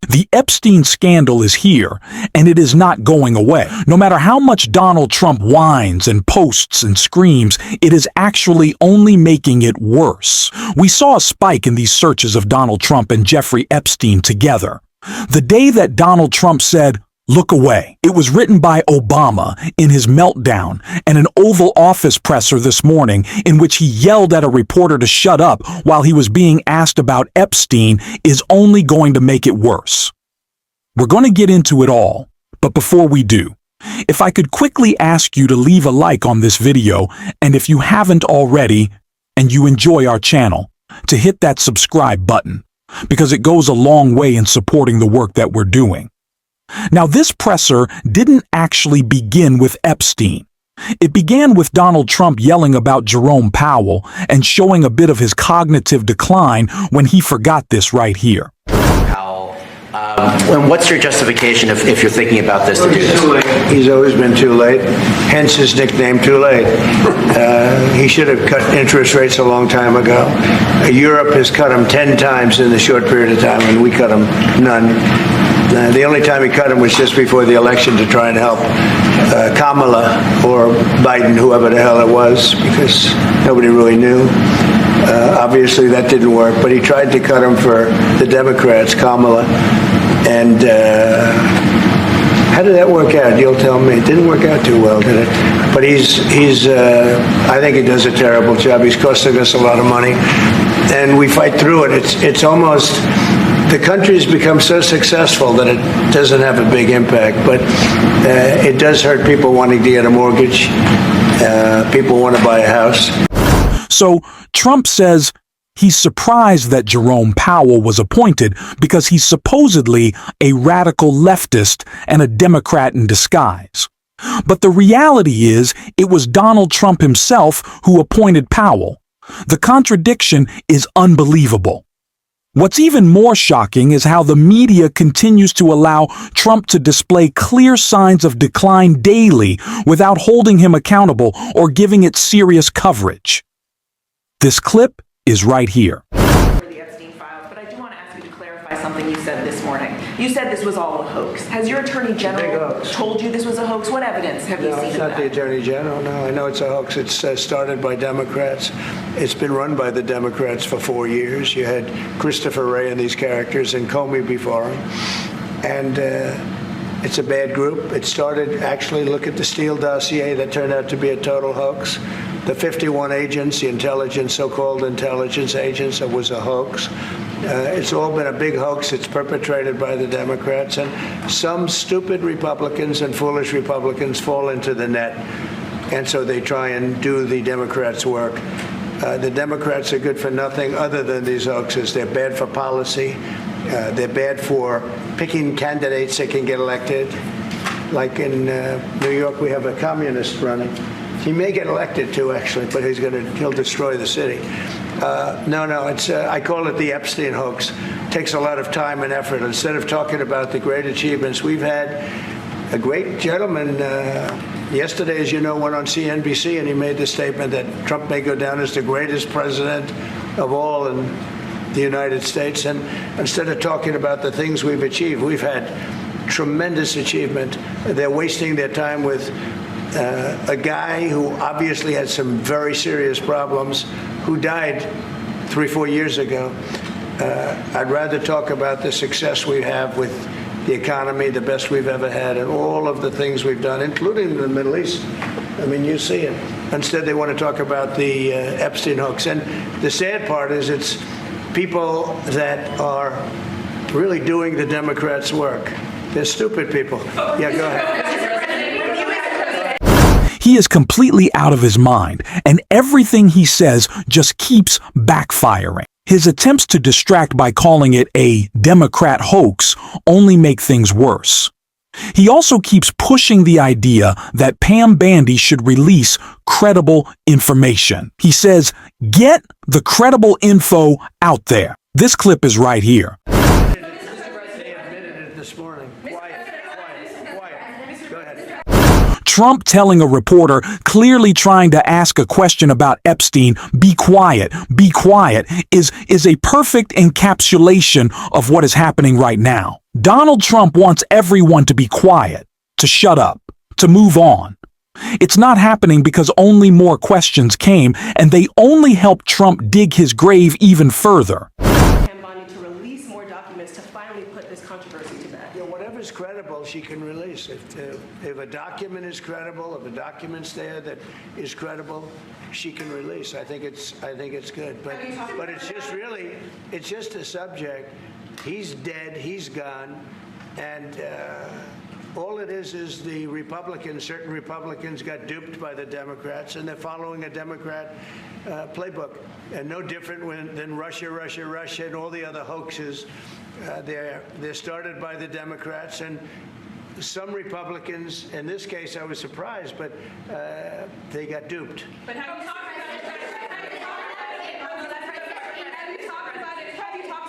The Epstein scandal is here, and it is not going away. No matter how much Donald Trump whines and posts and screams, it is actually only making it worse. We saw a spike in these searches of Donald Trump and Jeffrey Epstein together. The day that Donald Trump said, "Look away," it was written by Obama in his meltdown, and an Oval Office presser this morning in which he yelled at a reporter to shut up while he was being asked about Epstein is only going to make it worse. We're going to get into it all, but before we do, if I could quickly ask you to leave a like on this video, and if you haven't already, and you enjoy our channel, to hit that subscribe button, because it goes a long way in supporting the work that we're doing. Now, this presser didn't actually begin with Epstein. It began with Donald Trump yelling about Jerome Powell and showing a bit of his cognitive decline when he forgot this right here. Powell, and what's your justification if you're thinking about this to do this? Too late. He's always been too late, hence his nickname, Too Late. He should have cut interest rates a long time ago. Europe has cut them 10 times in a short period of time, and we cut them none. The only time he cut him was just before the election to try and help Kamala or Biden, whoever the hell it was, because nobody really knew. Obviously, that didn't work, but he tried to cut him for the Democrats, Kamala. And how did that work out? You'll tell me. It didn't work out too well, did it? But I think he does a terrible job. He's costing us a lot of money. And we fight through it. It's almost... The country's become so successful that it doesn't have a big impact, but it does hurt people wanting to get a mortgage. People want to buy a house. So Trump says he's surprised that Jerome Powell was appointed because he's supposedly a radical leftist and a Democrat in disguise. But the reality is it was Donald Trump himself who appointed Powell. The contradiction is unbelievable. What's even more shocking is how the media continues to allow Trump to display clear signs of decline daily without holding him accountable or giving it serious coverage. This clip is right here. The Epstein files, but I do want to ask you to clarify something you said this morning. You said this was all a hoax. Has your attorney general told you this was a hoax? What evidence have you seen? No, it's not the attorney general. No, I know it's a hoax. It's started by Democrats. It's been run by the Democrats for 4 years. You had Christopher Wray and these characters and Comey before him. And it's a bad group. It started, actually, look at the Steele dossier. That turned out to be a total hoax. The 51 agents, the intelligence, so-called intelligence agents, it was a hoax. It's all been a big hoax. It's perpetrated by the Democrats. And some stupid Republicans and foolish Republicans fall into the net. And so they try and do the Democrats' work. The Democrats are good for nothing other than these hoaxes. They're bad for policy. They're bad for picking candidates that can get elected. Like in New York, we have a communist running. He may get elected too, actually, but he'll destroy the city. I call it the Epstein hoax. It takes a lot of time and effort. Instead of talking about the great achievements, we've had a great gentleman yesterday, as you know, went on CNBC and he made the statement that Trump may go down as the greatest president of all in the United States. And instead of talking about the things we've achieved, we've had tremendous achievement. They're wasting their time with a guy who obviously had some very serious problems, who died 3-4 years ago. I'd rather talk about the success we have with the economy, the best we've ever had, and all of the things we've done, including the Middle East. I mean, you see it. Instead, they want to talk about the Epstein hoax. And the sad part is it's people that are really doing the Democrats' work. They're stupid people. Yeah, go ahead. He is completely out of his mind, and everything he says just keeps backfiring. His attempts to distract by calling it a Democrat hoax only make things worse. He also keeps pushing the idea that Pam Bandy should release credible information. He says, "Get the credible info out there." This clip is right here. Trump telling a reporter, clearly trying to ask a question about Epstein, be quiet, is a perfect encapsulation of what is happening right now. Donald Trump wants everyone to be quiet, to shut up, to move on. It's not happening because only more questions came, and they only helped Trump dig his grave even further. To release more documents to finally put this controversy to bed. Yeah, whatever's credible, she can release. If a document is credible, if a document's there that is credible, she can release. I think it's good. But it's just a subject. He's dead. He's gone, and. All it is the Republicans, certain Republicans got duped by the Democrats, and they're following a Democrat playbook. And no different than Russia, and all the other hoaxes. They're started by the Democrats, and some Republicans, in this case I was surprised, but they got duped. But have you talked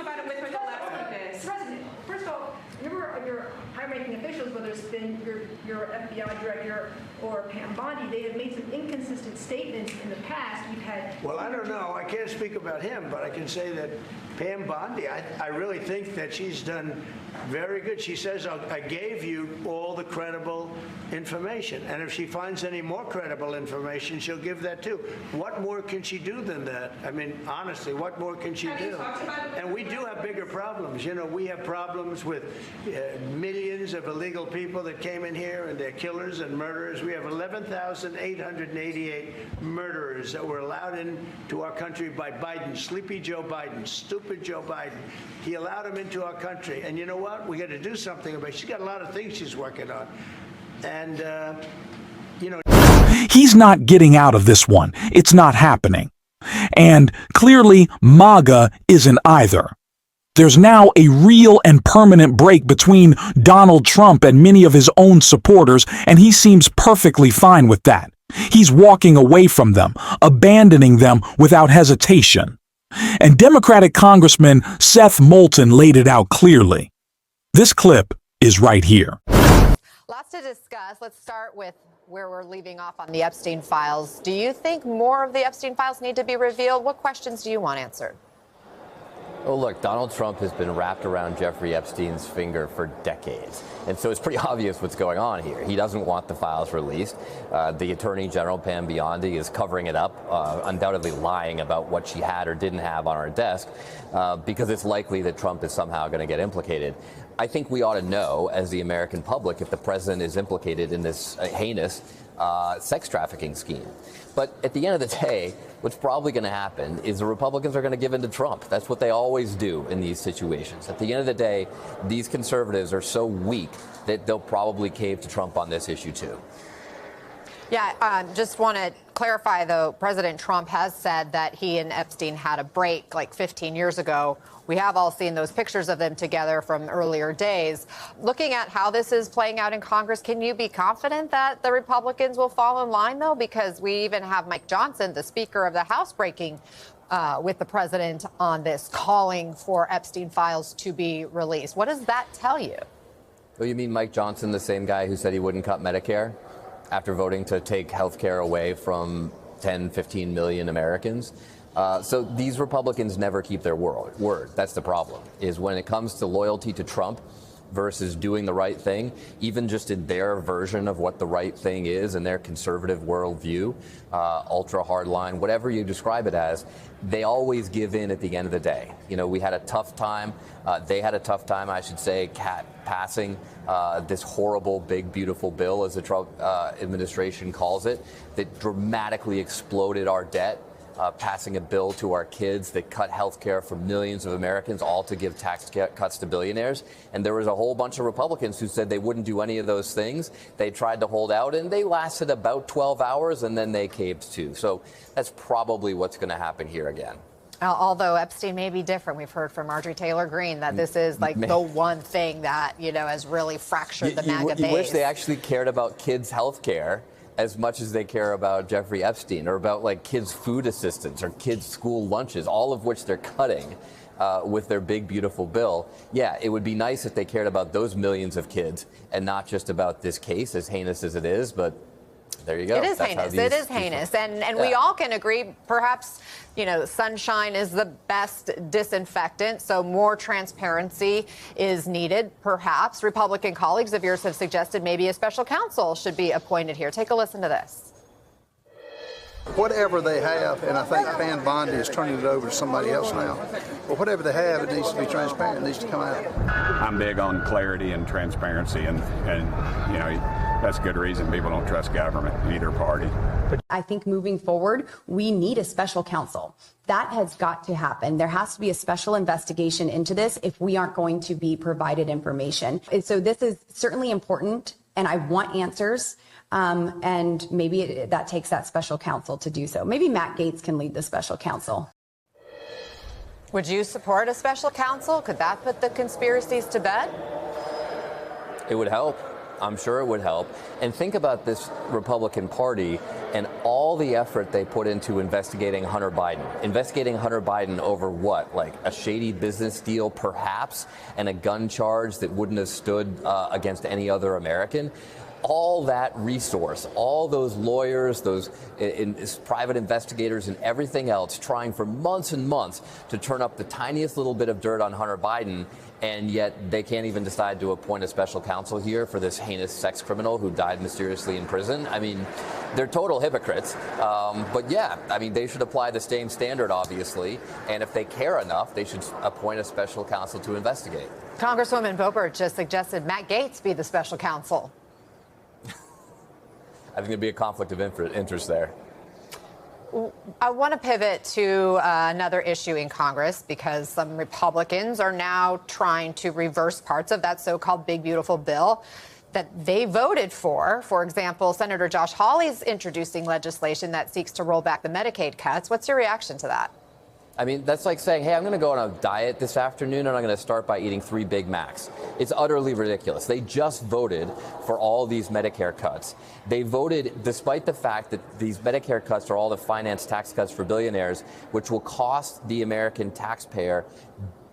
about it with her the last witness? President, first of all, your high-ranking officials, whether it's been your FBI director or Pam Bondi, they have made some inconsistent statements in the past. You've had. Well, I don't know. I can't speak about him, but I can say that Pam Bondi, I really think that she's done very good. She says, I gave you all the credible information, and if she finds any more credible information, she'll give that too. What more can she do than that? I mean, honestly, what more can she do? And we do have bigger problems. You know, we have problems with millions of illegal people that came in here, and they're killers and murderers. We have 11,888 murderers that were allowed into our country by Biden, sleepy Joe Biden, stupid Joe Biden. He allowed them into our country. And you know what? We got to do something about it. She's got a lot of things she's working on. And, you know. He's not getting out of this one. It's not happening. And clearly, MAGA isn't either. There's now a real and permanent break between Donald Trump and many of his own supporters, and he seems perfectly fine with that. He's walking away from them, abandoning them without hesitation. And Democratic Congressman Seth Moulton laid it out clearly. This clip is right here. Lots to discuss. Let's start with where we're leaving off on the Epstein files. Do you think more of the Epstein files need to be revealed? What questions do you want answered? Well, look, Donald Trump has been wrapped around Jeffrey Epstein's finger for decades. And so it's pretty obvious what's going on here. He doesn't want the files released. The Attorney General, Pam Bondi, is covering it up, undoubtedly lying about what she had or didn't have on her desk, because it's likely that Trump is somehow going to get implicated. I think we ought to know, as the American public, if the president is implicated in this heinous sex trafficking scheme. But at the end of the day, what's probably going to happen is the Republicans are going to give in to Trump. That's what they always do in these situations. At the end of the day, these conservatives are so weak that they'll probably cave to Trump on this issue, too. Yeah, just want to clarify, though, President Trump has said that he and Epstein had a break like 15 years ago. We have all seen those pictures of them together from earlier days. Looking at how this is playing out in Congress, can you be confident that the Republicans will fall in line, though? Because we even have Mike Johnson, the Speaker of the House, breaking with the president on this, calling for Epstein files to be released. What does that tell you? Oh, you mean Mike Johnson, the same guy who said he wouldn't cut Medicare after voting to take health care away from 10, 15 million Americans? So these Republicans never keep their word. That's the problem, is when it comes to loyalty to Trump versus doing the right thing, even just in their version of what the right thing is and their conservative worldview, ultra hardline, whatever you describe it as, they always give in at the end of the day. You know, we had a tough time. They had a tough time, I should say, passing this horrible, big, beautiful bill, as the Trump administration calls it, that dramatically exploded our debt. Passing a bill to our kids that cut health care for millions of Americans, all to give tax cuts to billionaires. And there was a whole bunch of Republicans who said they wouldn't do any of those things. They tried to hold out, and they lasted about 12 hours, and then they caved too. So that's probably what's going to happen here again. Although Epstein may be different. We've heard from Marjorie Taylor Greene that this is like the one thing that, you know, has really fractured the MAGA base. You wish they actually cared about kids' health care as much as they care about Jeffrey Epstein, or about like kids' food assistance or kids' school lunches, all of which they're cutting with their big, beautiful bill. Yeah, it would be nice if they cared about those millions of kids and not just about this case, as heinous as it is, but There you go. It is That's how heinous. these- It is heinous. And we all can agree, perhaps, sunshine is the best disinfectant, so more transparency is needed, perhaps. Republican colleagues of yours have suggested maybe a special counsel should be appointed here. Take a listen to this. Whatever they have, and I think Pam Bondi is turning it over to somebody else now, but whatever they have, it needs to be transparent, it needs to come out. I'm big on clarity and transparency, and that's a good reason people don't trust government, either party. I think moving forward, we need a special counsel. That has got to happen. There has to be a special investigation into this if we aren't going to be provided information. And so this is certainly important, and I want answers. And maybe that takes that special counsel to do so. Maybe Matt Gaetz can lead the special counsel. Would you support a special counsel? Could that put the conspiracies to bed? It would help. I'm sure it would help. And think about this Republican Party and all the effort they put into investigating Hunter Biden. Investigating Hunter Biden over what? Like a shady business deal, perhaps, and a gun charge that wouldn't have stood against any other American. All that resource, all those lawyers, those private investigators and everything else trying for months and months to turn up the tiniest little bit of dirt on Hunter Biden, and yet they can't even decide to appoint a special counsel here for this heinous sex criminal who died mysteriously in prison. I mean, they're total hypocrites. But yeah, I mean, they should apply the same standard, obviously. And if they care enough, they should appoint a special counsel to investigate. Congresswoman Boebert just suggested Matt Gaetz be the special counsel. I think there'd be a conflict of interest there. I want to pivot to another issue in Congress because some Republicans are now trying to reverse parts of that so-called big, beautiful bill that they voted for. For example, Senator Josh Hawley's introducing legislation that seeks to roll back the Medicaid cuts. What's your reaction to that? I mean, that's like saying, hey, I'm going to go on a diet this afternoon and I'm going to start by eating 3 Big Macs. It's utterly ridiculous. They just voted for all these Medicare cuts. They voted despite the fact that these Medicare cuts are all the finance tax cuts for billionaires, which will cost the American taxpayer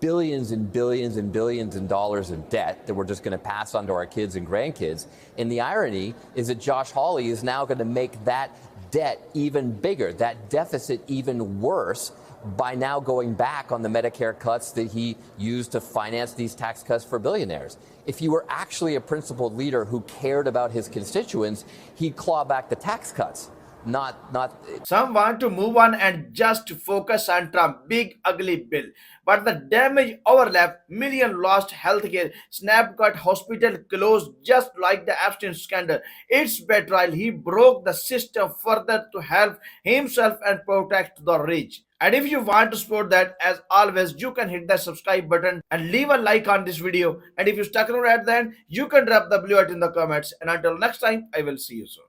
billions and billions and billions in dollars of debt that we're just going to pass on to our kids and grandkids. And the irony is that Josh Hawley is now going to make that debt even bigger, that deficit even worse, by now going back on the Medicare cuts that he used to finance these tax cuts for billionaires. If he were actually a principled leader who cared about his constituents, he'd claw back the tax cuts. Not. Some want to move on and just focus on Trump's big ugly bill. But the damage overlap, million lost healthcare, snap cut hospital closed just like the Epstein scandal. It's betrayal. He broke the system further to help himself and protect the rich. And if you want to support that, as always, you can hit the subscribe button and leave a like on this video. And if you stuck around at the end, you can drop the blue at in the comments. And until next time, I will see you soon.